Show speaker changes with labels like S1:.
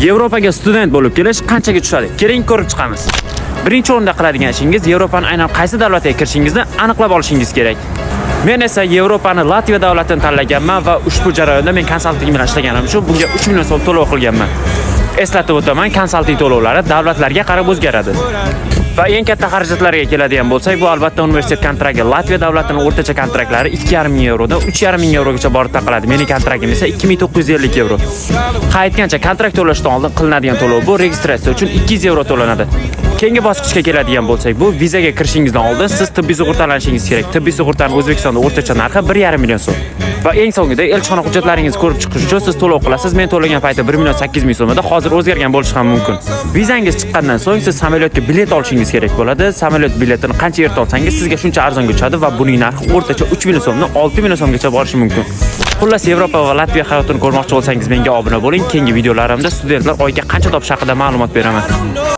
S1: Yevropaga student bo'lib kelish qanchaga tushadi? Keling ko'rib chiqamiz. Birinchi o'rinda qiladigan ishingiz Yevropaning aynan qaysi davlatga kirishingizni aniqlab olishingiz kerak. Men esa Yevropani Latviya davlatini tanlaganman va ushbu jarayonda men konsalting bilan ishlaganim uchun bunga 3 million so'm to'lov qilganman. Eslatib o'taman, konsalting to'lovlari davlatlarga qarab o'zgaradi. Va eng katta xarajatlarga keladigan bo'lsak, bu albatta universitet kontrakti. Latviya davlatining o'rtacha kontraktlari 2,5 ming yevrodan 3,5 ming yevrogacha borib taqaladi. Mening kontraktim esa 2950 yevro. Aytgancha kontrakt to'lashdan oldin qilinadigan to'lov bu registratsiya uchun 200 yevro to'lanadi. Keyingi bosqichga keladigan bo'lsak, bu vizaga kirishingizdan oldin siz tibbiy sug'urtalanishingiz kerak. Tibbiy sug'urtaning O'zbekistonda o'rtacha narxi 1,5 million so'm. Va eng so'ngida elchixona hujjatlaringizni ko'rib chiqish uchun siz to'lov qilasiz. Men to'lagan payti 1 million 8 ming so'm edi. Hozir o'zgargan bo'lishi ham mumkin. Vizangiz chiqqandan so'ng siz samolyotga bilet olishingiz kerak bo'ladi. Samolyot biletini qancha erta olsangiz sizga shuncha arzonga tushadi va buning narxi o'rtacha 3 million so'mdan 6 million so'mgacha borishi mumkin. Xullas, Yevropa va Latviya hayotini ko'rmoqchi bo'lsangiz menga obuna bo'ling. Keyingi videolarimda studentlar oyiga qancha topish haqida ma'lumot beraman.